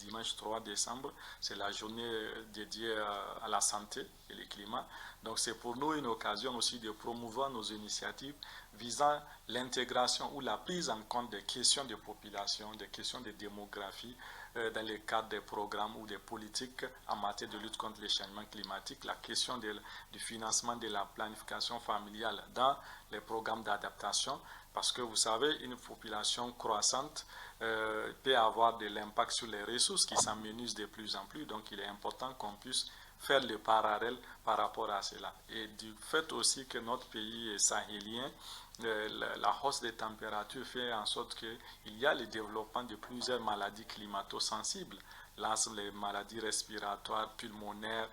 dimanche 3 décembre, c'est la journée dédiée à la santé et le climat. Donc c'est pour nous une occasion aussi de promouvoir nos initiatives visant l'intégration ou la prise en compte des questions de population, des questions de démographie dans le cadre des programmes ou des politiques en matière de lutte contre les changements climatiques, la question du financement de la planification familiale dans les programmes d'adaptation, parce que vous savez, une population croissante peut avoir de l'impact sur les ressources qui s'amenuisent de plus en plus, donc il est important qu'on puisse faire le parallèle par rapport à cela. Et du fait aussi que notre pays est sahélien, la hausse des températures fait en sorte qu'il y a le développement de plusieurs maladies climato-sensibles, l'asthme, les maladies respiratoires, pulmonaires,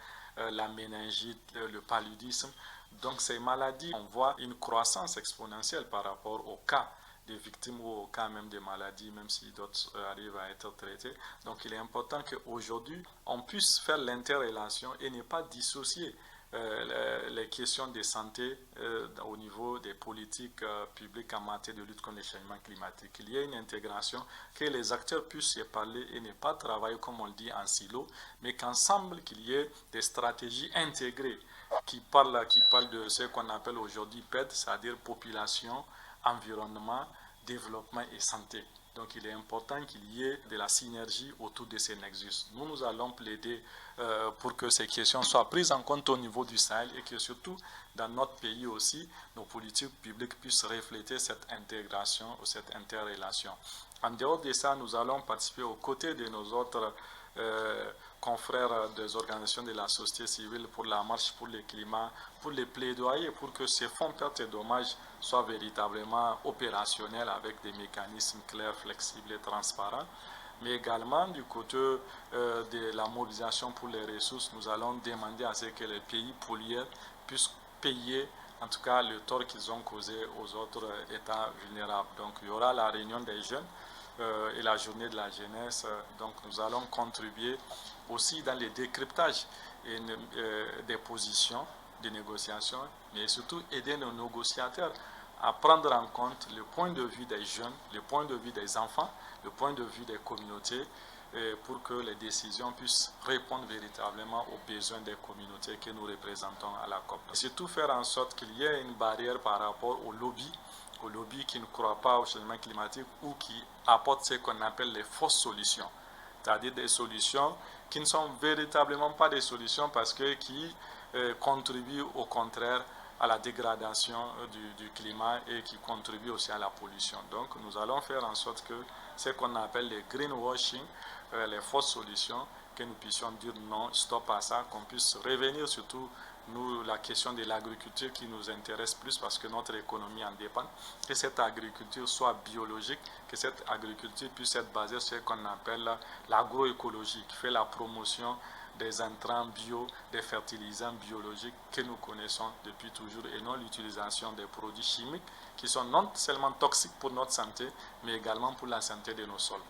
la méningite, le paludisme. Donc ces maladies, on voit une croissance exponentielle par rapport aux cas des victimes ou au cas même des maladies, même si d'autres arrivent à être traités. Donc il est important qu'aujourd'hui, on puisse faire l'interrelation et ne pas dissocier les questions de santé au niveau des politiques publiques en matière de lutte contre les changements climatiques. Il y ait une intégration, que les acteurs puissent se parler et ne pas travailler, comme on le dit, en silo, mais qu'ensemble, qu'il y ait des stratégies intégrées qui parlent de ce qu'on appelle aujourd'hui PED, c'est-à-dire population, environnement, développement et santé. Donc il est important qu'il y ait de la synergie autour de ces nexus. Nous allons plaider pour que ces questions soient prises en compte au niveau du Sahel et que surtout dans notre pays aussi, nos politiques publiques puissent refléter cette intégration ou cette interrelation. En dehors de ça, nous allons participer aux côtés de nos autres confrères des organisations de la société civile pour la marche pour le climat, pour les plaidoyer pour que ces fonds pertes et dommages soient véritablement opérationnels avec des mécanismes clairs, flexibles et transparents. Mais également du côté de la mobilisation pour les ressources, nous allons demander à ce que les pays pollueurs puissent payer en tout cas le tort qu'ils ont causé aux autres États vulnérables. Donc il y aura la réunion des jeunes et la journée de la jeunesse. Donc nous allons contribuer aussi dans le décryptage des positions de négociation, mais surtout aider nos négociateurs à prendre en compte le point de vue des jeunes, le point de vue des enfants, le point de vue des communautés, pour que les décisions puissent répondre véritablement aux besoins des communautés que nous représentons à la COP. Et surtout faire en sorte qu'il y ait une barrière par rapport aux lobbies qui ne croient pas au changement climatique ou qui apportent ce qu'on appelle les fausses solutions, c'est-à-dire des solutions qui ne sont véritablement pas des solutions parce que qui contribuent au contraire à la dégradation du climat et qui contribuent aussi à la pollution. Donc nous allons faire en sorte que ce qu'on appelle les greenwashing, les fausses solutions, que nous puissions dire non, stop à ça, qu'on puisse revenir surtout nous, la question de l'agriculture qui nous intéresse plus parce que notre économie en dépend, que cette agriculture soit biologique, que cette agriculture puisse être basée sur ce qu'on appelle l'agroécologie, qui fait la promotion des intrants bio, des fertilisants biologiques que nous connaissons depuis toujours et non l'utilisation des produits chimiques qui sont non seulement toxiques pour notre santé, mais également pour la santé de nos sols.